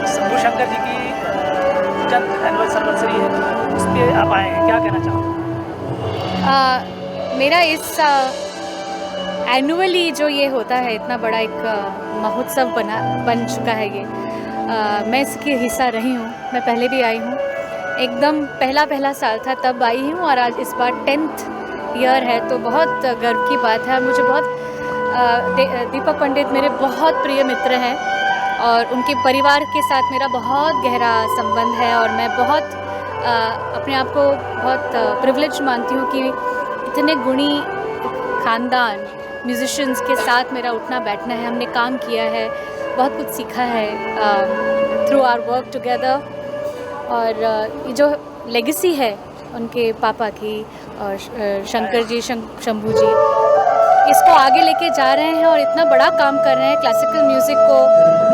शंभू शंकर जी की जन्म एनिवर्सरी है, उस पर आप आए हैं, क्या कहना चाहोगे? मेरा इस एनुअली जो ये होता है इतना बड़ा एक महोत्सव बन चुका है ये। मैं इसकी हिस्सा रही हूँ, मैं पहले भी आई हूँ। एकदम पहला साल था तब आई हूँ और आज इस बार 10th ईयर है, तो बहुत गर्व की बात है। मुझे बहुत दीपक पंडित मेरे बहुत प्रिय मित्र हैं और उनके परिवार के साथ मेरा बहुत गहरा संबंध है और मैं बहुत अपने आप को बहुत प्रिविलेज मानती हूँ कि इतने गुणी ख़ानदान म्यूजिशियंस के साथ मेरा उठना बैठना है। हमने काम किया है, बहुत कुछ सीखा है थ्रू आवर वर्क टुगेदर। और ये जो लेगेसी है उनके पापा की और शंकर जी शंभू जी, इसको आगे लेके जा रहे हैं और इतना बड़ा काम कर रहे हैं। क्लासिकल म्यूज़िक को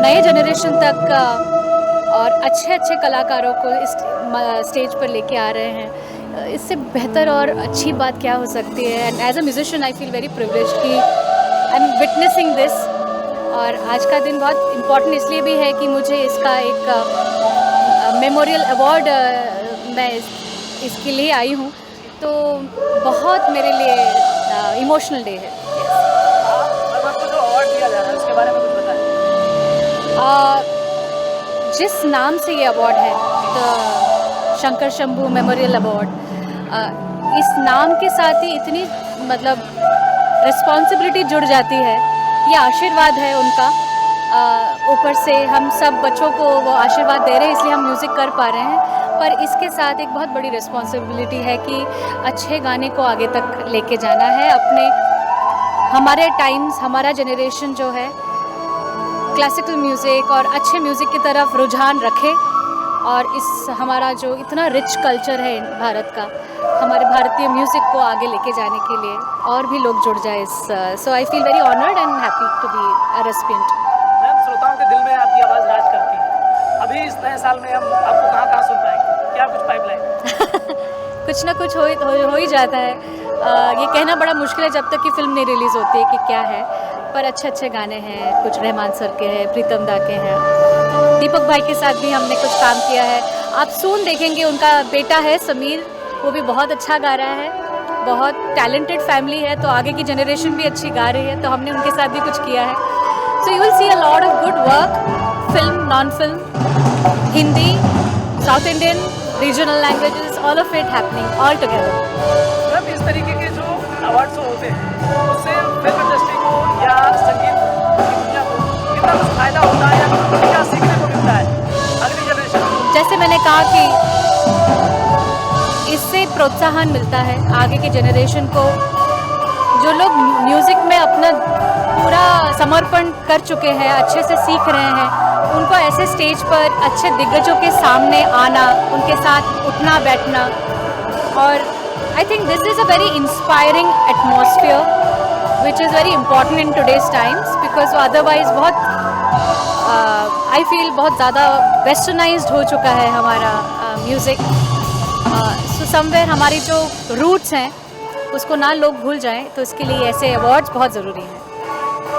नए जनरेशन तक और अच्छे कलाकारों को इस स्टेज पर लेके आ रहे हैं। इससे बेहतर और अच्छी बात क्या हो सकती है। And as a musician I feel very privileged कि आई एम विटनेसिंग दिस। और आज का दिन बहुत इम्पोर्टेंट इसलिए भी है कि मुझे इसका एक मेमोरियल अवार्ड मैं इसके लिए आई हूँ, तो बहुत मेरे लिए इमोशनल डे है। आपको जो अवार्ड दिया जा रहा है उसके बारे में कुछ बताएं। जिस नाम से ये अवार्ड है, the Shankar Shambhu memorial award, इस नाम के साथ ही इतनी मतलब रिस्पॉन्सिबिलिटी जुड़ जाती है। ये आशीर्वाद है उनका, ऊपर से हम सब बच्चों को वो आशीर्वाद दे रहे हैं, इसलिए हम म्यूज़िक कर पा रहे हैं। पर इसके साथ एक बहुत बड़ी रिस्पॉन्सिबिलिटी है कि अच्छे गाने को आगे तक लेके जाना है। हमारे टाइम्स, हमारा जनरेशन जो है क्लासिकल म्यूज़िक और अच्छे म्यूज़िक की तरफ रुझान रखे और इस हमारा जो इतना रिच कल्चर है भारत का, हमारे भारतीय म्यूज़िक को आगे लेके जाने के लिए और भी लोग जुड़ जाए इस। So I feel very honoured and happy to be a recipient. Ma'am, श्रोताओं के दिल में आपकी आवाज़ राज करती है। अभी इस नए साल में हम आपको कहाँ सुन पाएंगे? क्या कुछ पाइपलाइन? कुछ ना कुछ हो ही जाता है। ये कहना बड़ा मुश्किल है जब तक कि फिल्म नहीं रिलीज़ होती है कि क्या है, पर अच्छे गाने हैं। कुछ रहमान सर के हैं, प्रीतम दा के हैं, दीपक भाई के साथ भी हमने कुछ काम किया है। आप सून देखेंगे, उनका बेटा है समीर, वो भी बहुत अच्छा गा रहा है। बहुत टैलेंटेड फैमिली है, तो आगे की जनरेशन भी अच्छी गा रही है, तो हमने उनके साथ भी कुछ किया है। So you will see a lot of good work, film, non film, Hindi, south Indian, regional languages, all of it happening all together. Ma'am, इस तरीके के जो अवार्ड्स होते हैं उससे फिल्म इंडस्ट्री को या संगीत की दुनिया को कितना कुछ फायदा होता है या क्या सीखने को मिलता है अगली जनरेशन को? जैसे मैंने कहा कि इससे प्रोत्साहन मिलता है आगे के जनरेशन को। जो लोग म्यूज़िक में अपना पूरा समर्पण कर चुके हैं, अच्छे से सीख रहे हैं, उनको ऐसे स्टेज पर अच्छे दिग्गजों के सामने आना, उनके साथ उठना बैठना, और I think this is a very inspiring atmosphere which is very important in today's times, because otherwise बहुत आई फील बहुत ज़्यादा वेस्टर्नाइज्ड हो चुका है हमारा म्यूज़िक। सो समवेयर हमारी जो रूट्स हैं उसको ना लोग भूल जाएं, तो इसके लिए ऐसे अवार्ड्स बहुत ज़रूरी हैं।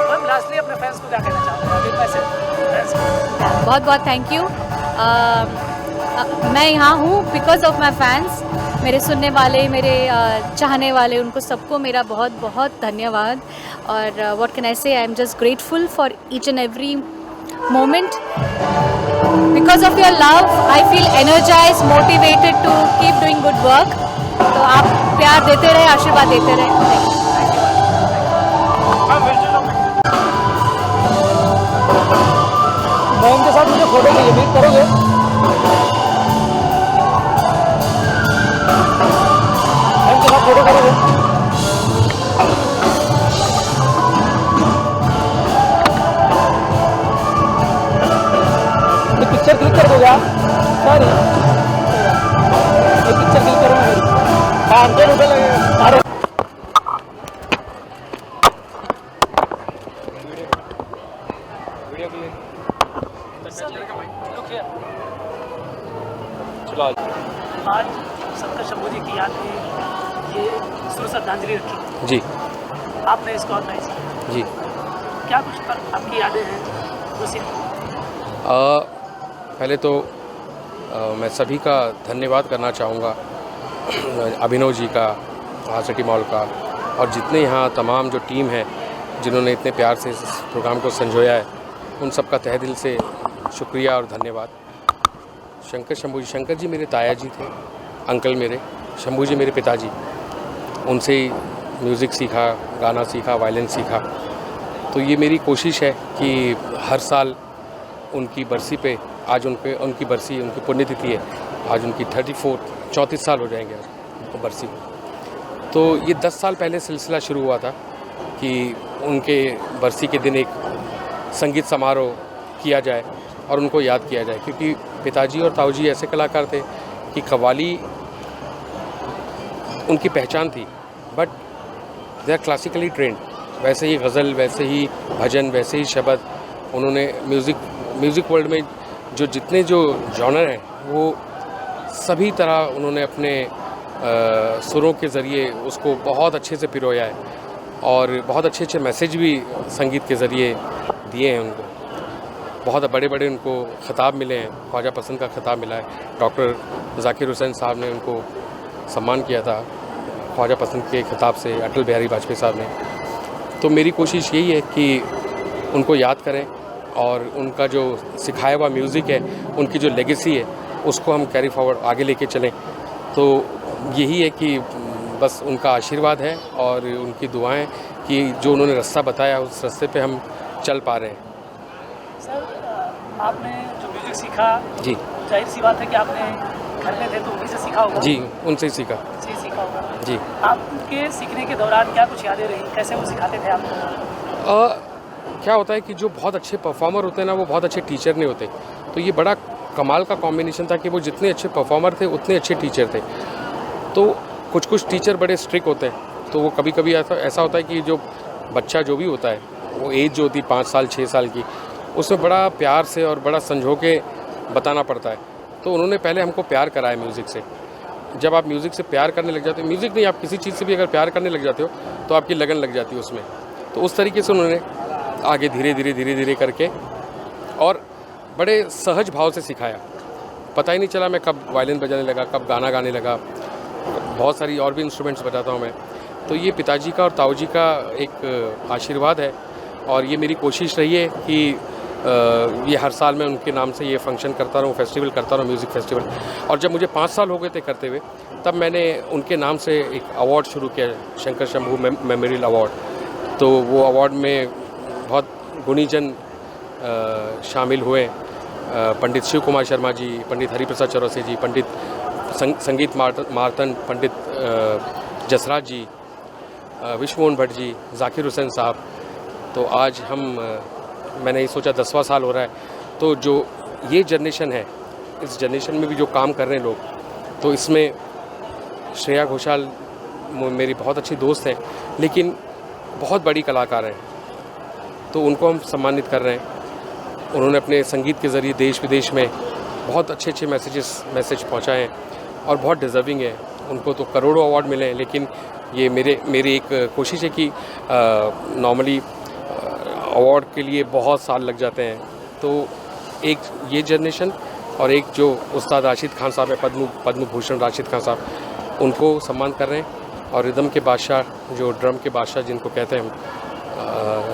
मैम, लास्टली अपने फैंस को क्या कहना चाहोगे? बहुत बहुत थैंक यू। मैं यहाँ हूँ बिकॉज ऑफ माई फैंस, मेरे सुनने वाले, मेरे चाहने वाले, उनको सबको मेरा बहुत बहुत धन्यवाद। और what can I say, I am just grateful for each and every moment. Because of your love I feel energise, motivated to keep doing good work. तो आप प्यार देते रहे, आशीर्वाद देते रहे। मैम के साथ मुझे फोटो चाहिए, भी करोगे? मैम के साथ फोटो करोगे? पिक्चर क्लिक कर दोगे आप? सॉरी, पिक्चर क्लिक करो मेरी। 500 रुपये लगेगा। आज शंकर शंभू जी की याद में ये श्रद्धांजलि रखी जी, आपने इसको ऑर्गेनाइज किया जी। क्या कुछ आपकी यादें हैं? पहले तो मैं सभी का धन्यवाद करना चाहूँगा, अभिनव जी का, सिटी मॉल का, और जितने यहाँ तमाम जो टीम है जिन्होंने इतने प्यार से इस प्रोग्राम को संजोया है, उन सब का तहे दिल से शुक्रिया और धन्यवाद। शंकर जी मेरे ताया जी थे, अंकल मेरे, शंभू जी मेरे पिताजी, उनसे ही म्यूज़िक सीखा, गाना सीखा, वायलिन सीखा। तो ये मेरी कोशिश है कि हर साल उनकी बरसी पे, आज उनकी बरसी, उनकी पुण्यतिथि है, आज उनकी 34 साल हो जाएंगे आज उनको बरसी। तो ये 10 साल पहले सिलसिला शुरू हुआ था कि उनके बरसी के दिन एक संगीत समारोह किया जाए और उनको याद किया जाए, क्योंकि पिताजी और ताऊजी ऐसे कलाकार थे कि कव्वाली उनकी पहचान थी, but they are classically trained. वैसे ही गज़ल, वैसे ही भजन, वैसे ही शबद, उन्होंने म्यूज़िक वर्ल्ड में जो जितने जो जॉनर हैं वो सभी तरह उन्होंने अपने सुरों के ज़रिए उसको बहुत अच्छे से पिरोया है और बहुत अच्छे अच्छे मैसेज भी संगीत के ज़रिए दिए हैं उनको। बहुत बड़े बड़े उनको ख़िताब मिले हैं, ख्वाजा पसंद का ख़िताब मिला है, डॉक्टर ज़ाकिर हुसैन साहब ने उनको सम्मान किया था ख्वाजा पसंद के ख़िताब से, अटल बिहारी वाजपेयी साहब ने। तो मेरी कोशिश यही है कि उनको याद करें और उनका जो सिखाया हुआ म्यूज़िक है, उनकी जो लेगेसी है, उसको हम कैरी फॉरवर्ड आगे लेके चलें। तो यही है कि बस उनका आशीर्वाद है और उनकी दुआएं कि जो उन्होंने रास्ता बताया उस रास्ते पे हम चल पा रहे हैं। सर, आपने जो म्यूज़िक सीखा, जी, जाहिर सी बात है कि आपने घर में थे तो उन्हीं से सीखा होगा। जी, उनसे ही सीखा। जी, आपके सीखने के दौरान क्या कुछ यादें रही, कैसे वो सिखाते थे आपको? क्या होता है कि जो बहुत अच्छे परफॉर्मर होते हैं ना, वो बहुत अच्छे टीचर नहीं होते। तो ये बड़ा कमाल का कॉम्बिनेशन था कि वो जितने अच्छे परफॉर्मर थे उतने अच्छे टीचर थे। तो कुछ टीचर बड़े स्ट्रिक्ट होते हैं, तो वो कभी कभी ऐसा होता है कि जो बच्चा जो भी होता है, वो एज जो होती है 5 साल 6 साल की, उसमें बड़ा प्यार से और बड़ा संजो के बताना पड़ता है। तो उन्होंने पहले हमको प्यार कराया म्यूज़िक से। जब आप म्यूज़िक से प्यार करने लग जाते हो, म्यूज़िक नहीं, आप किसी चीज़ से भी अगर प्यार करने लग जाते हो तो आपकी लगन लग जाती है उसमें। तो उस तरीके से उन्होंने आगे धीरे धीरे करके और बड़े सहज भाव से सिखाया। पता ही नहीं चला मैं कब वायलिन बजाने लगा, कब गाना गाने लगा। बहुत सारी और भी इंस्ट्रूमेंट्स बजाता हूँ मैं। तो ये पिताजी का और ताऊजी का एक आशीर्वाद है और ये मेरी कोशिश रही है कि ये हर साल मैं उनके नाम से ये फंक्शन करता रहूँ, फेस्टिवल करता रहूँ, म्यूज़िक फेस्टिवल। और जब मुझे 5 साल हो गए थे करते हुए, तब मैंने उनके नाम से एक अवार्ड शुरू किया, शंकर शंभू मेमोरियल अवार्ड। तो वो अवार्ड में बहुत गुणीजन शामिल हुए, पंडित शिव कुमार शर्मा जी, पंडित हरिप्रसाद चौरसिया जी, पंडित संगीत मार्तन, पंडित जसराज जी, विश्वमोहन भट्ट जी, ज़ाकिर हुसैन साहब। तो आज मैंने ये सोचा 10वां साल हो रहा है, तो जो ये जनरेशन है, इस जनरेशन में भी जो काम कर रहे हैं लोग, तो इसमें श्रेया घोषाल मेरी बहुत अच्छी दोस्त हैं, लेकिन बहुत बड़ी कलाकार हैं, तो उनको हम सम्मानित कर रहे हैं। उन्होंने अपने संगीत के ज़रिए देश विदेश में बहुत अच्छे मैसेज पहुँचाए हैं और बहुत डिज़र्विंग है। उनको तो करोड़ों अवार्ड मिले हैं, लेकिन ये मेरी एक कोशिश है कि नॉर्मली अवार्ड के लिए बहुत साल लग जाते हैं। तो एक ये जनरेशन और एक जो उस्ताद राशिद खान साहब है, पद्म भूषण राशिद खान साहब, उनको सम्मान कर रहे हैं। और रिदम के बादशाह, जो ड्रम के बादशाह जिनको कहते हैं हम,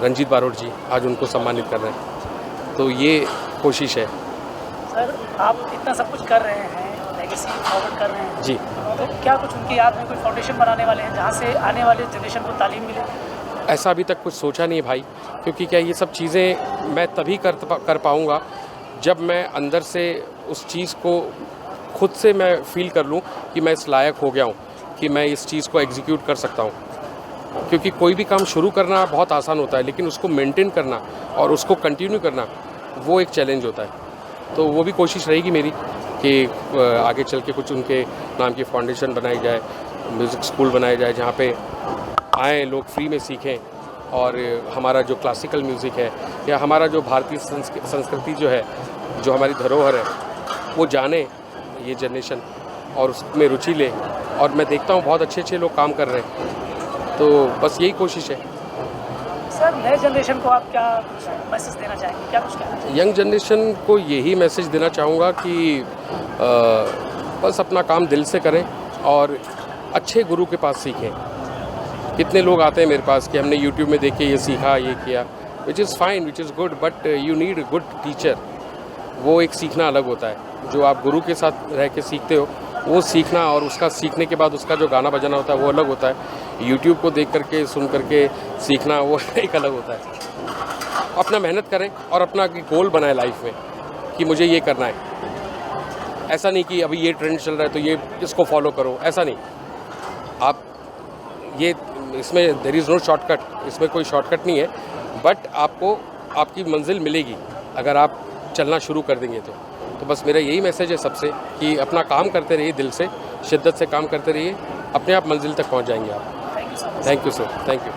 रंजीत बारोट जी, आज उनको सम्मानित कर रहे हैं। तो ये कोशिश है। सर, आप इतना सब कुछ कर रहे हैं, लेगेसी फॉरवर्ड कर रहे हैं जी, तो क्या कुछ उनकी याद में कोई फाउंडेशन बनाने वाले हैं जहाँ से आने वाले जनरेशन को तालीम मिले? ऐसा अभी तक कुछ सोचा नहीं है भाई, क्योंकि क्या ये सब चीज़ें मैं तभी कर पाऊँगा जब मैं अंदर से उस चीज़ को खुद से मैं फील कर लूँ कि मैं इस लायक हो गया हूँ कि मैं इस चीज़ को एग्जीक्यूट कर सकता हूँ। क्योंकि कोई भी काम शुरू करना बहुत आसान होता है, लेकिन उसको मेंटेन करना और उसको कंटिन्यू करना, वो एक चैलेंज होता है। तो वो भी कोशिश रहेगी मेरी कि आगे चल के कुछ उनके नाम की फाउंडेशन बनाई जाए, म्यूज़िक स्कूल बनाया जाए, जहाँ पे आएँ लोग फ्री में सीखें और हमारा जो क्लासिकल म्यूज़िक है या हमारा जो भारतीय संस्कृति जो है, जो हमारी धरोहर है, वो जाने ये जनरेशन और उसमें रुचि ले। और मैं देखता हूँ बहुत अच्छे लोग काम कर रहे हैं, तो बस यही कोशिश है। सर नए जनरेशन को आप क्या मैसेज देना चाहेंगे, क्या कुछ कहना चाहेंगे? यंग जनरेशन को यही मैसेज देना चाहूँगा कि बस अपना काम दिल से करें और अच्छे गुरु के पास सीखें। कितने लोग आते हैं मेरे पास कि हमने यूट्यूब में देख के ये सीखा, ये किया, which is fine, which is good, but you need a good teacher. वो एक सीखना अलग होता है। जो आप गुरु के साथ रह के सीखते हो वो सीखना, और उसका सीखने के बाद उसका जो गाना बजाना होता है वो अलग होता है। यूट्यूब को देख करके सुन करके सीखना वो एक अलग होता है। अपना मेहनत करें और अपना गोल बनाए लाइफ में कि मुझे ये करना है। ऐसा नहीं कि अभी ये ट्रेंड चल रहा है तो ये इसको फॉलो करो, ऐसा नहीं। आप ये इसमें देयर इज़ नो शॉर्टकट, इसमें कोई शॉर्टकट नहीं है, बट आपको आपकी मंजिल मिलेगी अगर आप चलना शुरू कर देंगे तो बस मेरा यही मैसेज है सबसे कि अपना काम करते रहिए, दिल से शिद्दत से काम करते रहिए, अपने आप मंजिल तक पहुंच जाएंगे आप। Thank you sir, thank you.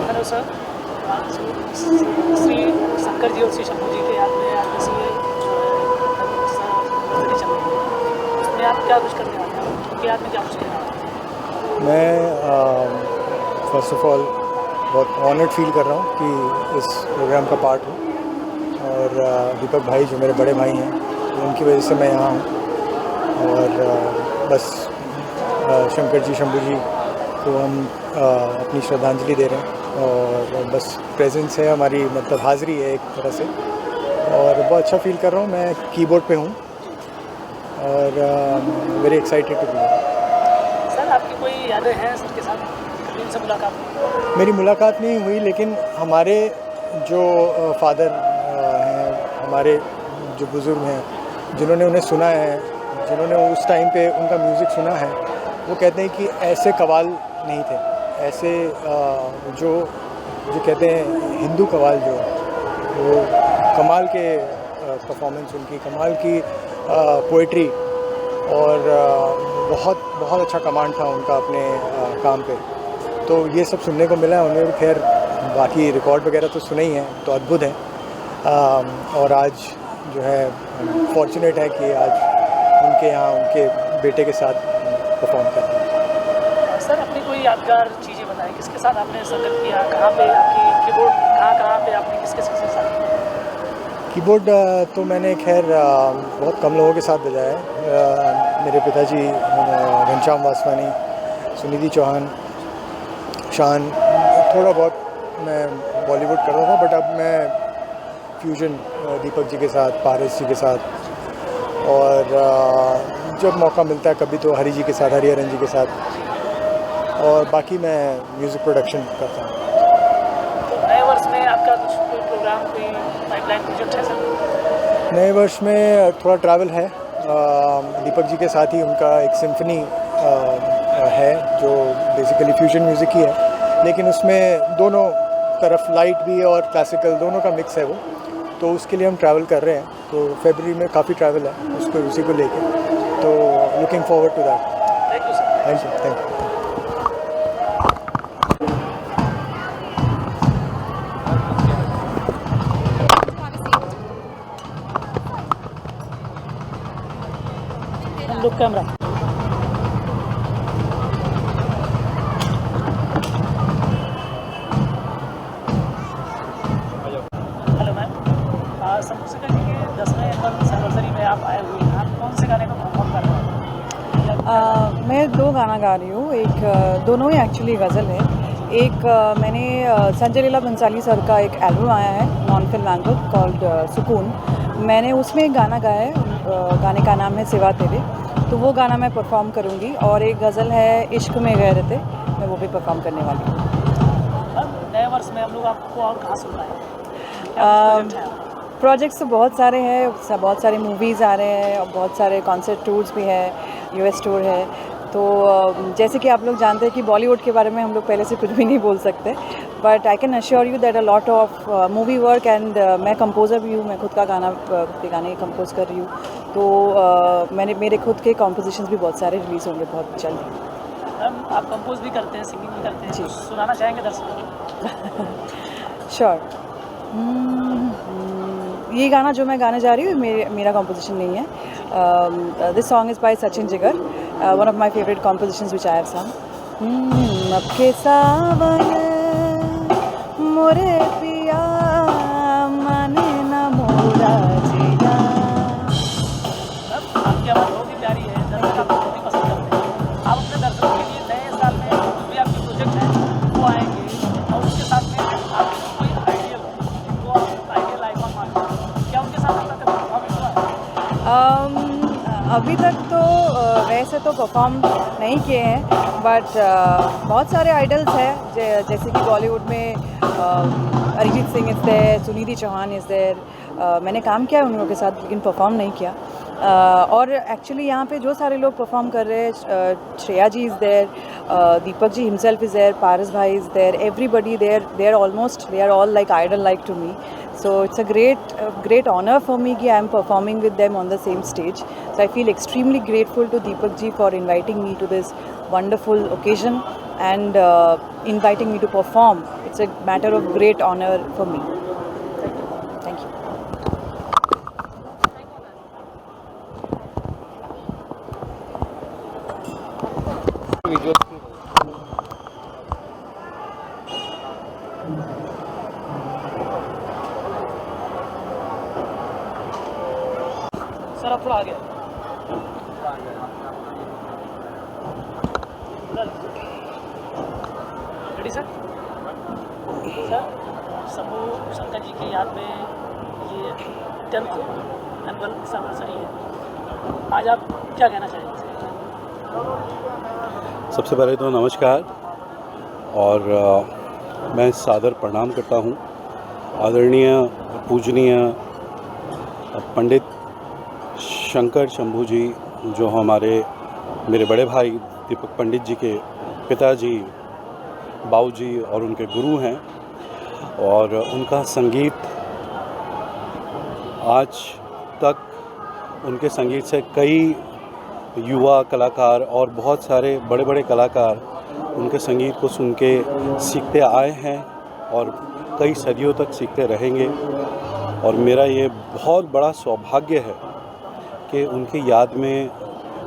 Hello sir, Shri Shankar ji और श्री शंभू जी के याद में आज जैसे बर्थडे चल रही है, उसमें आप क्या कुछ करने वाले हैं, उनके याद में क्या कुछ करने वाले हैं? मैं फर्स्ट ऑफ ऑल बहुत ऑनर्ड फील कर रहा हूँ कि इस प्रोग्राम का पार्ट हूँ, और दीपक भाई जो मेरे बड़े भाई हैं उनकी वजह से मैं यहाँ हूँ। और बस शंकर जी शंभू जी को हम अपनी श्रद्धांजलि दे रहे हैं, और बस प्रेजेंस है हमारी, मतलब हाज़िरी है एक तरह से, और बहुत अच्छा फील कर रहा हूँ। मैं कीबोर्ड पे हूँ और very excited to be. Sir आपकी कोई यादें हैं सर के साथ, कभी उनसे मुलाकात हुई? मेरी मुलाकात नहीं हुई, लेकिन हमारे जो फादर हैं, हमारे जो बुज़ुर्ग हैं, जिन्होंने उन्हें सुना है, जिन्होंने उस टाइम पे उनका म्यूज़िक सुना है, वो कहते हैं कि ऐसे कव्वाल नहीं थे, ऐसे जो कहते हैं हिंदू कव्वाल, जो वो कमाल के परफॉर्मेंस उनकी, कमाल की पोइट्री, और बहुत अच्छा कमांड था उनका अपने काम पे। तो ये सब सुनने को मिला है उन्हें। खैर बाकी रिकॉर्ड वगैरह तो सुने ही हैं, तो अद्भुत है। और आज जो है फॉर्चुनेट है कि आज उनके यहाँ उनके बेटे के साथ परफॉर्म कर रहे हैं। सर अपनी कोई यादगार चीज़ें बताएं, किसके साथ आपने संगत किया, कहाँ पे आपकी कीबोर्ड कहाँ पे आपने किसके साथ किया? कीबोर्ड तो मैंने खैर बहुत कम लोगों के साथ बजाया है। मेरे पिताजी घनश्याम वासवानी, सुनिधि चौहान, शान, थोड़ा बहुत मैं बॉलीवुड कर रहा था, बट अब मैं फ्यूजन दीपक जी के साथ, पारस जी के साथ, और जब मौका मिलता है कभी तो हरी जी के साथ, हरिहरन जी के साथ, और बाकी मैं म्यूज़िक प्रोडक्शन करता हूँ। नए वर्ष में आपका कुछ कोई प्रोग्राम, कोई पाइपलाइन प्रोजेक्ट है सर? नए वर्ष में थोड़ा ट्रैवल है। दीपक जी के साथ ही उनका एक सिम्फनी है जो बेसिकली फ्यूजन म्यूज़िक ही है, लेकिन उसमें दोनों तरफ लाइट भी और क्लासिकल दोनों का मिक्स है वो, तो उसके लिए हम ट्रैवल कर रहे हैं। तो फरवरी में काफ़ी ट्रैवल है उसको, उसी को लेके, तो looking forward to that. Thank you sir. Thank you, thank you. Look camera. Hello ma'am, Shambhu ji के 10वें एनिवर्सरी में आप आए हुए हैं, आप कौन से गाने को परफॉर्म कर रहे हैं? मैं 2 गाना गा रही हूँ। एक दोनों ही एक्चुअली गज़ल है। एक मैंने संजय लीला बंसाली सर का एक एल्बम आया है नॉन फिल्म एल्बम कॉल्ड सुकून, मैंने उसमें एक गाना गाया है, गाने का नाम है सिवा तेरे, तो वो गाना मैं परफॉर्म करूँगी। और एक गज़ल है इश्क में गैरते, मैं वो भी परफॉर्म करने वाली हूँ। नए वर्ष में हम लोग आपको और कहाँ सुन पाएंगे? प्रोजेक्ट्स तो बहुत सारे हैं, बहुत सारे मूवीज़ आ रहे हैं और बहुत सारे कॉन्सर्ट टूर्स भी है, यूएस टूर है। तो जैसे कि आप लोग जानते हैं कि बॉलीवुड के बारे में हम लोग पहले से कुछ भी नहीं बोल सकते, but I can assure you that a lot of movie work and मैं कंपोज़र भी हूँ, मैं खुद का गाने कंपोज कर रही हूँ। तो मेरे खुद के कॉम्पोजिशंस भी बहुत सारे रिलीज़ होंगे बहुत जल्द। मैम आप कंपोज भी करते हैं, सिंगिंग भी करते हैं, जी। कुछ सुनाना चाहेंगे दर्शकों को? श्योर। ये गाना जो मैं गाने जा रही हूँ मेरा कॉम्पोजिशन नहीं है. This song is by Sachin Jigar, one of my favourite compositions which I have song. अब के सावन मोरे पिया माने ना मोरा जिया. आपकी आवाज़ बहुत ही प्यारी है, दर्शक आपको बहुत ही पसंद करते हैं. आप अपने दर्शकों के लिए नए साल में जो भी आपके प्रोजेक्ट हैं वो आएंगे और उसके साथ में आपके जो कोई आइडियल वो आइडियल आइकॉन मानते हैं, क्या उनके साथ आपका कभी परफॉर्मेंस हुआ है? अभी तक तो वैसे तो परफॉर्म नहीं किए हैं, बट बहुत सारे आइडल्स हैं जैसे कि बॉलीवुड में Arijit Singh is there, Sunidhi Chauhan is there. मैंने काम किया है उन लोगों के साथ लेकिन परफॉर्म नहीं किया. और एक्चुअली यहाँ पे जो सारे लोग परफॉर्म कर रहे हैं, Shreya ji is there, Deepak ji himself is there, Paras भाई is there, everybody they are all like idol like to me. So it's a great honor for me that I am performing with them on the same stage. So I feel extremely grateful to Deepak ji for inviting me to this wonderful occasion and inviting me to perform. It's a matter of great honor for me. Thank you. Sir आप थोड़ा आगे ready sir. Sir Shambhu Shankar ji की याद में ये 10th annual anniversary है, आज आप क्या कहना चाहेंगे? सबसे पहले तो नमस्कार और मैं सादर प्रणाम करता हूँ आदरणीय पूजनीय पंडित शंकर शंभू जी, जो हमारे मेरे बड़े भाई दीपक पंडित जी के पिताजी, बाऊजी और उनके गुरु हैं. और उनका संगीत आज तक, उनके संगीत से कई युवा कलाकार और बहुत सारे बड़े बड़े कलाकार उनके संगीत को सुन के सीखते आए हैं और कई सदियों तक सीखते रहेंगे. और मेरा ये बहुत बड़ा सौभाग्य है कि उनकी याद में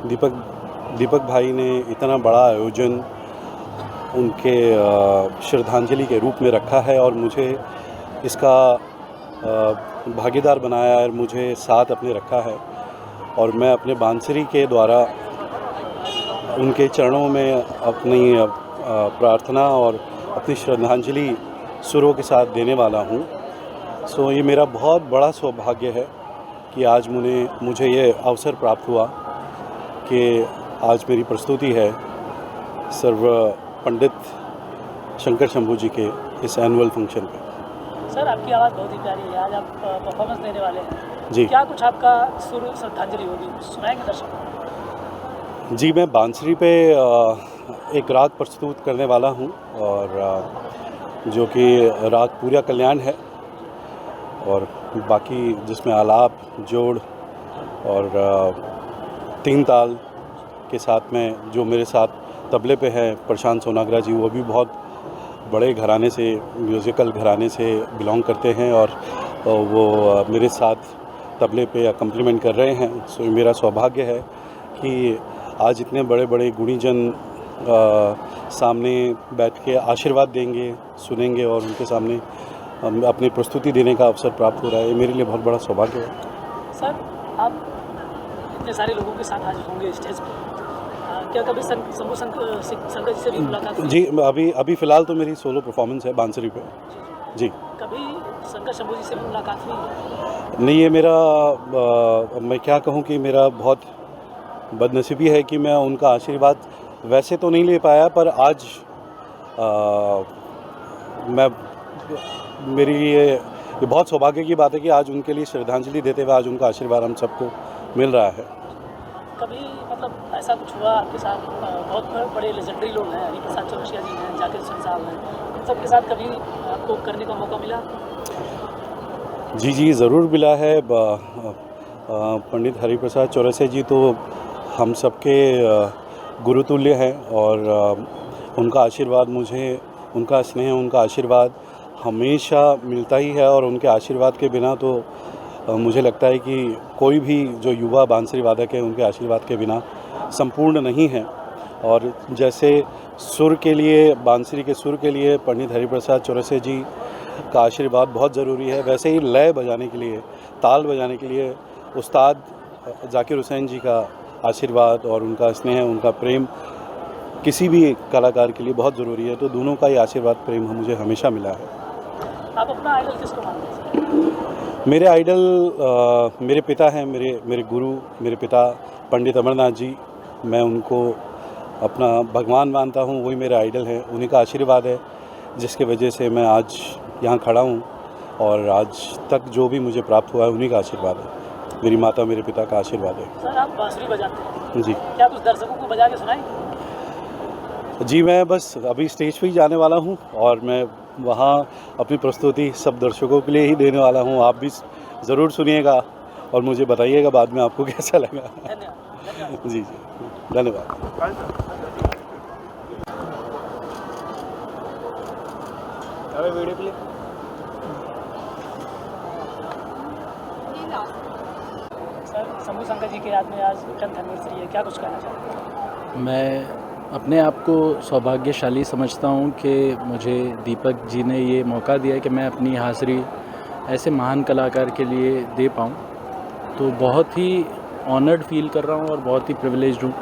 दीपक भाई ने इतना बड़ा आयोजन उनके श्रद्धांजलि के रूप में रखा है और मुझे इसका भागीदार बनाया है, मुझे साथ अपने रखा है. और मैं अपने बांसुरी के द्वारा उनके चरणों में अपनी प्रार्थना और अपनी श्रद्धांजलि सुरों के साथ देने वाला हूँ. सो ये मेरा बहुत बड़ा सौभाग्य है कि आज मुझे ये अवसर प्राप्त हुआ कि आज मेरी प्रस्तुति है सर्व पंडित शंकर शंभू जी के इस एनुअल फंक्शन पे. सर आपकी आवाज़ बहुत ही प्यारी है, आज आप परफॉर्मेंस देने वाले हैं जी. क्या कुछ आपका सुर श्रद्धांजलि होगी, सुनाएंगे दर्शकों? जी, मैं बांसुरी पे एक राग प्रस्तुत करने वाला हूँ और जो कि राग पूरा कल्याण है और बाकी जिसमें आलाप, जोड़ और 3 ताल के साथ में जो मेरे साथ तबले पे हैं प्रशांत सोनाग्रा जी, वो भी बहुत बड़े घराने से, म्यूज़िकल घराने से बिलोंग करते हैं और वो मेरे साथ तबले पे कम्प्लीमेंट कर रहे हैं. सो मेरा सौभाग्य है कि आज इतने बड़े बड़े गुणीजन सामने बैठ के आशीर्वाद देंगे, सुनेंगे और उनके सामने अपनी प्रस्तुति देने का अवसर प्राप्त हो रहा है. ये मेरे लिए बहुत बड़ा सौभाग्य है. सर आप इतने सारे लोगों के साथ आज होंगे स्टेज पर, क्या कभी शंभू शंकर जी से भी मुलाकात हुई? जी, अभी फ़िलहाल तो मेरी सोलो परफॉर्मेंस है बांसुरी पे. जी. कभी शंकर शंभू जी से भी मुलाकात हुई? नहीं, ये मेरा मैं क्या कहूँ कि मेरा बहुत बदनसीबी है कि मैं उनका आशीर्वाद वैसे तो नहीं ले पाया, पर आज मेरी ये बहुत सौभाग्य की बात है कि आज उनके लिए श्रद्धांजलि देते हुए आज उनका आशीर्वाद हम सबको मिल रहा है. कभी मतलब ऐसा कुछ हुआ आपके साथ? बहुत बड़े लेजेंडरी लोग हैं, हरिप्रसाद चौरसिया जी हैं, जाकिर हुसैन साहब हैं, इन सबके साथ कभी आपको करने का मौका मिला? जी, ज़रूर मिला है. पंडित हरिप्रसाद चौरसिया जी तो हम सबके गुरुतुल्य हैं और उनका आशीर्वाद मुझे, उनका स्नेह, उनका आशीर्वाद हमेशा मिलता ही है और उनके आशीर्वाद के बिना तो मुझे लगता है कि कोई भी जो युवा बांसुरी वादक है उनके आशीर्वाद के बिना संपूर्ण नहीं है। और जैसे सुर के लिए, बांसुरी के सुर के लिए पंडित हरिप्रसाद चौरसिया जी का आशीर्वाद बहुत ज़रूरी है, वैसे ही लय बजाने के लिए, ताल बजाने के लिए उस्ताद जाकिर हुसैन जी का आशीर्वाद और उनका स्नेह, उनका प्रेम किसी भी कलाकार के लिए बहुत ज़रूरी है। तो दोनों का ही आशीर्वाद, प्रेम मुझे हमेशा मिला है। आप अपना आइडल किसको मानते हैं? मेरे आइडल मेरे पिता हैं, मेरे गुरु, मेरे पिता पंडित अमरनाथ जी। मैं उनको अपना भगवान मानता हूँ, वही मेरे आइडल हैं। उन्हीं का आशीर्वाद है जिसके वजह से मैं आज यहाँ खड़ा हूँ और आज तक जो भी मुझे प्राप्त हुआ है उन्हीं का आशीर्वाद है, मेरी माता, मेरे पिता का आशीर्वाद है। सर आप बांसुरी बजाते हैं जी क्या कुछ दर्शकों को बजा के सुनाएंगे? जी, मैं बस अभी स्टेज पे ही जाने वाला हूँ और मैं वहाँ अपनी प्रस्तुति सब दर्शकों के लिए ही देने वाला हूँ। आप भी ज़रूर सुनिएगा और मुझे बताइएगा बाद में आपको कैसा लगा। धन्यवाद। जी जी, धन्यवाद। सर शंभू शंकर जी के याद में आज 10th एनिवर्सरी है, क्या कुछ कहना चाहते हैं? मैं अपने आप को सौभाग्यशाली समझता हूँ कि मुझे दीपक जी ने ये मौका दिया कि मैं अपनी हाज़िरी ऐसे महान कलाकार के लिए दे पाऊँ। तो बहुत ही ऑनर्ड फील कर रहा हूँ और बहुत ही प्रिविलेज्ड हूँ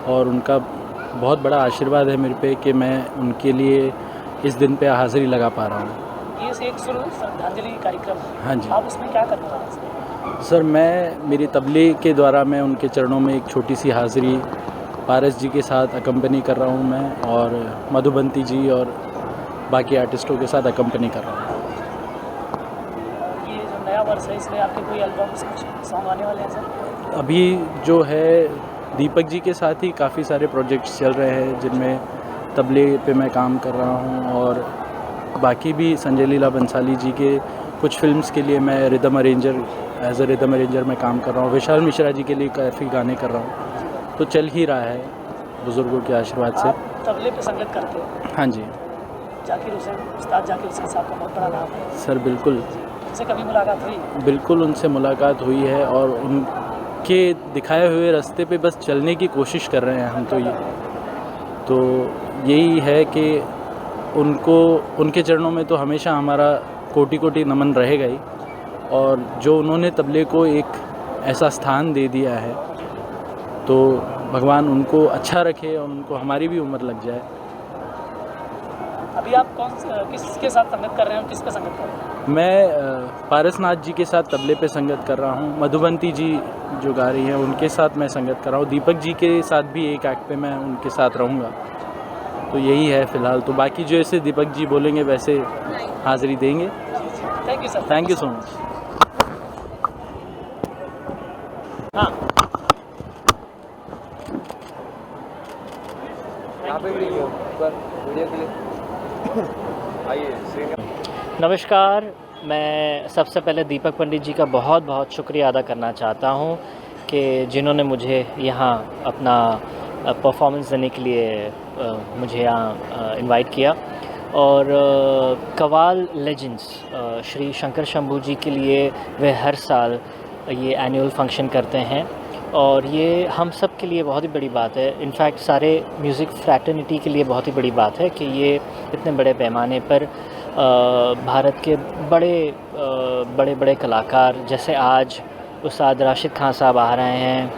और उनका बहुत बड़ा आशीर्वाद है मेरे पे कि मैं उनके लिए इस दिन पे हाज़िरी लगा पा रहा हूँ। ये एक श्रद्धांजलि कार्यक्रम है, हाँ जी आप उसमें क्या करने वाले हैं? सर, मैं मेरी तबले के द्वारा मैं उनके चरणों में एक छोटी सी हाज़िरी पारस जी के साथ अकम्पनी कर रहा हूँ मैं, और मधुबंती जी और बाकी आर्टिस्टों के साथ अकम्पनी कर रहा हूँ। ये जो नया वर्ष है इसमें आपके कोई एल्बम कुछ सॉन्ग आने वाले हैं सर? अभी जो है दीपक जी के साथ ही काफ़ी सारे प्रोजेक्ट्स चल रहे हैं जिनमें तबले पे मैं काम कर रहा हूँ, और बाकी भी संजय लीला बंसाली जी के कुछ फिल्म्स के लिए मैं rhythm arranger, as a rhythm arranger मैं काम कर रहा हूँ। विशाल मिश्रा जी के लिए काफ़ी गाने कर रहा हूँ, तो चल ही रहा है बुज़ुर्गों के आशीर्वाद से। आप तबले पे संगत करते हैं? हाँ जी जाकिर हुसैन, उस्ताद जाकिर हुसैन साहब का बहुत बड़ा नाम है सर। बिल्कुल उनसे कभी मुलाकात हुई? बिल्कुल उनसे मुलाकात हुई है और उनके दिखाए हुए रास्ते पे बस चलने की कोशिश कर रहे हैं हम। तो यही है कि उनको, उनके चरणों में तो हमेशा हमारा कोटि कोटि नमन रहेगा ही, और जो उन्होंने तबले को एक ऐसा स्थान दे दिया है तो भगवान उनको अच्छा रखे और उनको हमारी भी उम्र लग जाए। अभी आप किसके साथ संगत कर रहे हैं, किस पे संगत कर रहे हैं? मैं पारसनाथ जी के साथ तबले पे संगत कर रहा हूँ। मधुबंती जी जो गा रही हैं उनके साथ मैं संगत कर रहा हूँ। दीपक जी के साथ भी एक एक्ट पे मैं उनके साथ रहूँगा। तो यही है फ़िलहाल। तो बाकी जो ऐसे दीपक जी बोलेंगे वैसे हाज़िरी देंगे। Thank you sir. Thank you so much. हाँ नमस्कार, मैं सबसे पहले दीपक पंडित जी का बहुत बहुत शुक्रिया अदा करना चाहता हूँ कि जिन्होंने मुझे यहाँ अपना परफॉर्मेंस देने के लिए मुझे यहाँ इनवाइट किया। और कवाल लेजेंड्स श्री शंकर शंभू जी के लिए वे हर साल ये एनुअल फंक्शन करते हैं, और ये हम सब के लिए बहुत ही बड़ी बात है। इनफैक्ट सारे म्यूज़िक फ्रैटर्निटी के लिए बहुत ही बड़ी बात है कि ये इतने बड़े पैमाने पर भारत के बड़े बड़े कलाकार, जैसे आज उस्ताद राशिद खान साहब आ रहे हैं,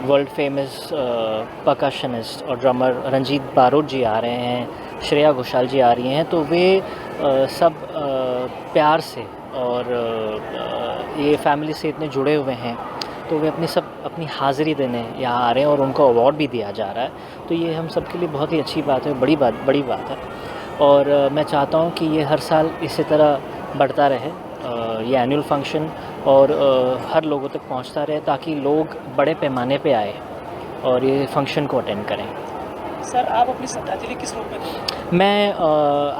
वर्ल्ड फेमस परकशनिस्ट और ड्रमर रंजीत बारोट जी आ रहे हैं, श्रेया घोषाल जी आ रही हैं। तो वे सब प्यार से और ये फैमिली से इतने जुड़े हुए हैं, तो वे अपनी हाज़िरी देने यहाँ आ रहे हैं और उनको अवार्ड भी दिया जा रहा है। तो ये हम सब के लिए बहुत ही अच्छी बात है, बड़ी बात है। और मैं चाहता हूँ कि ये हर साल इसी तरह बढ़ता रहे, ये एनुअल फंक्शन, और हर लोगों तक पहुँचता रहे, ताकि लोग बड़े पैमाने पे आए और ये फंक्शन को अटेंड करें। सर आप अपनी श्रद्धांजलि किस रूप में देंगे? मैं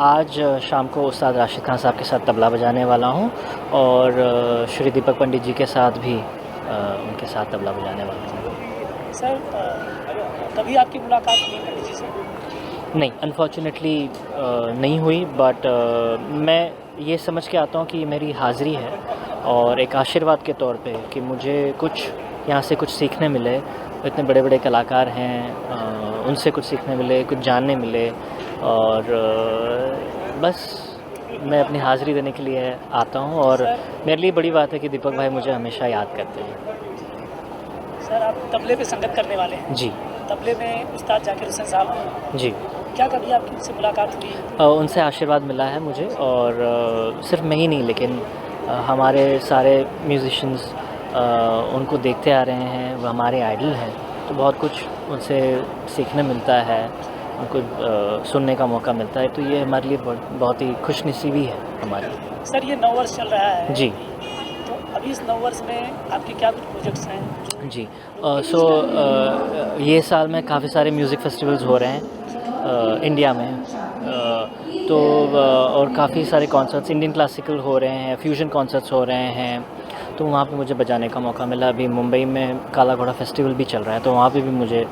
आज शाम को उस्ताद राशिद खान साहब के साथ तबला बजाने वाला हूँ, और श्री दीपक पंडित जी के साथ भी उनके साथ तबला बजाने वाला हूँ। सर तभी आपकी मुलाकात हुई पंडित जी से? नहीं, अनफॉर्चुनेटली नहीं हुई, बट मैं ये समझ के आता हूँ कि मेरी हाज़िरी है और एक आशीर्वाद के तौर पे कि मुझे कुछ यहाँ से कुछ सीखने मिले। इतने बड़े बड़े कलाकार हैं, उनसे कुछ सीखने मिले, कुछ जानने मिले और बस मैं अपनी हाज़िरी देने के लिए आता हूँ। और मेरे लिए बड़ी बात है कि दीपक भाई मुझे हमेशा याद करते हैं। सर आप तबले पे संगत करने वाले हैं। जी। तबले में उस्ताद जाकिर हुसैन साहब हैं। जी। क्या कभी आपकी उनसे मुलाकात हुई? उनसे आशीर्वाद मिला है मुझे और सिर्फ मैं ही नहीं लेकिन हमारे सारे म्यूज़िशंस उनको देखते आ रहे हैं, वो हमारे आइडल हैं, तो बहुत कुछ उनसे सीखने मिलता है, उनको सुनने का मौका मिलता है, तो ये हमारे लिए बहुत ही खुशनसीबी है हमारी। सर ये 9 वर्ष चल रहा है। जी। तो अभी इस 9 वर्ष में आपके क्या कुछ प्रोजेक्ट्स हैं? जी। ये साल में काफ़ी सारे म्यूज़िक फेस्टिवल्स हो रहे हैं इंडिया में, तो और काफ़ी सारे कॉन्सर्ट्स इंडियन क्लासिकल हो रहे हैं, फ्यूजन कॉन्सर्ट्स हो रहे हैं, तो वहाँ पे मुझे बजाने का मौका मिला। अभी मुंबई में काला घोड़ा फेस्टिवल भी चल रहा है, तो वहाँ पे भी मुझे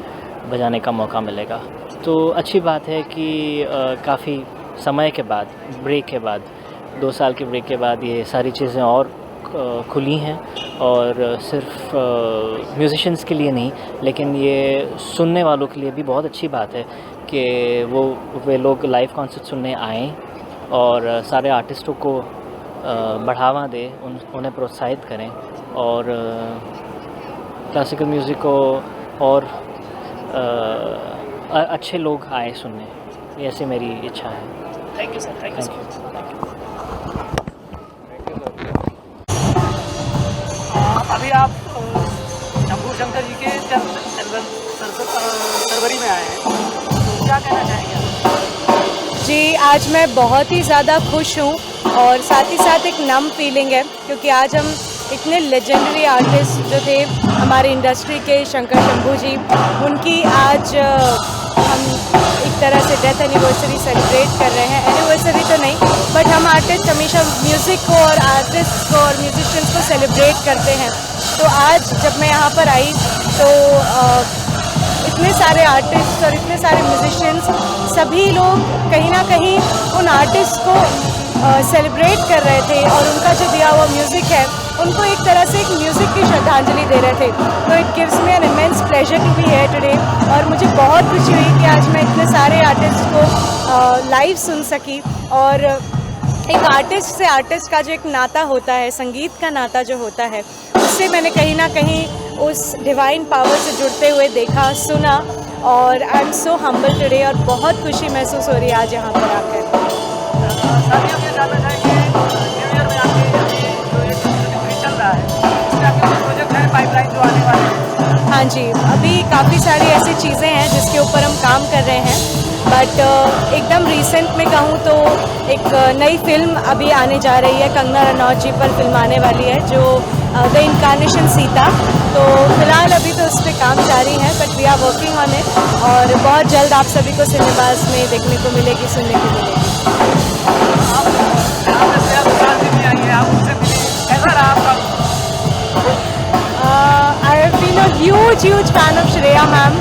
बजाने का मौका मिलेगा। तो अच्छी बात है कि काफ़ी समय के बाद, ब्रेक के बाद, 2 साल के ब्रेक के बाद ये सारी चीज़ें और खुली हैं और सिर्फ म्यूज़िशंस के लिए नहीं लेकिन ये सुनने वालों के लिए भी बहुत अच्छी बात है कि वे लोग लाइव कॉन्सर्ट सुनने आएँ और सारे आर्टिस्टों को बढ़ावा दें, उन्हें प्रोत्साहित करें और क्लासिकल म्यूज़िक को और अच्छे लोग आए सुनने, ऐसी मेरी इच्छा है। Thank you sir. Thank you so much. अभी आप शंभू शंकर जी के फरवरी में आए हैं, तो क्या कहना चाहेंगे? जी, आज मैं बहुत ही ज़्यादा खुश हूँ और साथ ही साथ एक नम फीलिंग है क्योंकि आज हम इतने लेजेंडरी आर्टिस्ट जो थे हमारी इंडस्ट्री के, शंकर शंभू जी, उनकी आज हम एक तरह से डेथ एनिवर्सरी सेलिब्रेट कर रहे हैं। एनिवर्सरी तो नहीं, बट हम आर्टिस्ट हमेशा म्यूज़िक को और आर्टिस्ट को और म्यूजिशियंस को सेलिब्रेट करते हैं। तो आज जब मैं यहाँ पर आई तो इतने सारे आर्टिस्ट और इतने सारे म्यूजिशियंस, सभी लोग कहीं ना कहीं उन आर्टिस्ट को सेलिब्रेट कर रहे थे और उनका जो दिया हुआ म्यूज़िक है उनको एक तरह से एक म्यूज़िक की श्रद्धांजलि दे रहे थे। तो it gives me an immense pleasure to be here today और मुझे बहुत खुशी हुई कि आज मैं इतने सारे आर्टिस्ट को लाइव सुन सकी। और एक आर्टिस्ट से आर्टिस्ट का जो एक नाता होता है, संगीत का नाता जो होता है, उससे मैंने कहीं ना कहीं उस डिवाइन पावर से जुड़ते हुए देखा, सुना और I am so humble today और बहुत खुशी महसूस हो रही है आज यहाँ पर आकर। साथ ही जानना चाहेंगे न्यू ईयर में आपके जो एक चल रहा है उसमें आपके कुछ प्रोजेक्ट हैं पाइपलाइन जो आने वाले हैं? हाँ जी, अभी काफ़ी सारी ऐसी चीज़ें हैं जिसके ऊपर हम काम कर रहे हैं, बट एकदम रिसेंट में कहूँ तो एक नई फिल्म अभी आने जा रही है, कंगना रनौत जी पर फिल्म आने वाली है जो द इनकारनेशन सीता। तो फिलहाल अभी तो उस पर काम जारी है, but we are working on it और बहुत जल्द आप सभी को सिनेमास में देखने को मिलेगी, सुनने को मिलेगी। I have been a huge fan of Shreya ma'am.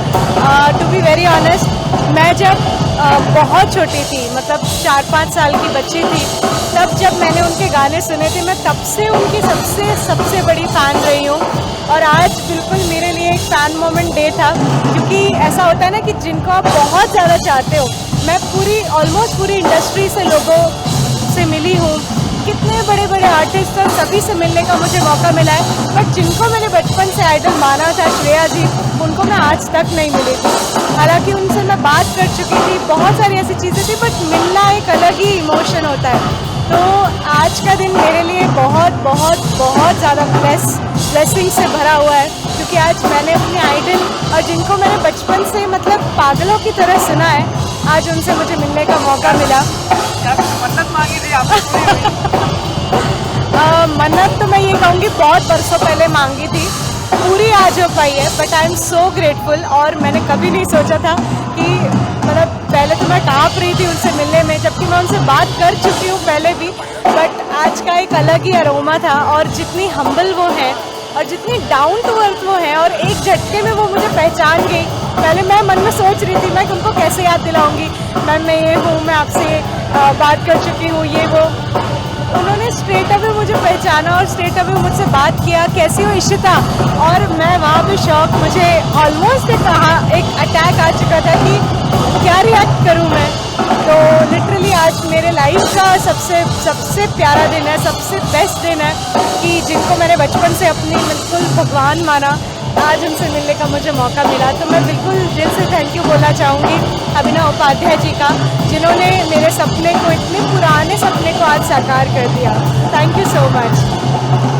To be very honest, मैं जब बहुत छोटी थी, मतलब 4-5 साल की बच्ची थी, तब जब मैंने उनके गाने सुने थे, मैं तब से उनकी सबसे बड़ी फ़ैन रही हूँ। और आज बिल्कुल मेरे लिए एक फ़ैन मोमेंट डे था, क्योंकि ऐसा होता है ना कि जिनको आप बहुत ज़्यादा चाहते हो, मैं ऑलमोस्ट पूरी इंडस्ट्री से लोगों से मिली हूँ, कितने बड़े बड़े आर्टिस्ट और सभी से मिलने का मुझे मौका मिला है, बट जिनको मैंने बचपन से आइडल माना था, श्रेया जी, उनको मैं आज तक नहीं मिली थी। हालांकि उनसे मैं बात कर चुकी थी, बहुत सारी ऐसी चीज़ें थी, बट मिलना एक अलग ही इमोशन होता है। तो आज का दिन मेरे लिए बहुत ज़्यादा ब्लेसिंग से भरा हुआ है, क्योंकि आज मैंने अपने आइडल और जिनको मैंने बचपन से मतलब पागलों की तरह सुना है, आज उनसे मुझे मिलने का मौका मिला। मन्नत मांगी थी आपने? मन्नत तो मैं ये कहूँगी बहुत बरसों पहले मांगी थी, पूरी आज हो पाई है, but I am so grateful. और मैंने कभी नहीं सोचा था कि मतलब पहले तो मैं काँप रही थी उनसे मिलने में, जबकि मैं उनसे बात कर चुकी हूँ पहले भी, बट आज का एक अलग ही अरोमा था। और जितनी हम्बल वो हैं और जितनी डाउन टू अर्थ वो हैं, और एक झटके में वो मुझे पहचान गई। पहले मैं मन में सोच रही थी मैं उनको कैसे याद दिलाऊंगी, मैम मैं ये हूँ, मैं आपसे बात कर चुकी हूँ, ये वो, उन्होंने स्ट्रेट अवे मुझे पहचाना और स्ट्रेट अवे मुझसे बात किया, कैसी हो इशिता, और मैं वहाँ पे शॉक, मुझे ऑलमोस्ट एक अटैक आ चुका था कि क्या रिएक्ट करूँ मैं। तो लिटरली आज मेरे लाइफ का सबसे प्यारा दिन है, सबसे बेस्ट दिन है कि जिनको मैंने बचपन से अपनी बिल्कुल भगवान माना, आज उनसे मिलने का मुझे मौका मिला। तो मैं बिल्कुल दिल से थैंक यू बोलना चाहूँगी अभिनव उपाध्याय जी का, जिन्होंने मेरे सपने को, इतने पुराने सपने को आज साकार कर दिया। Thank you so much.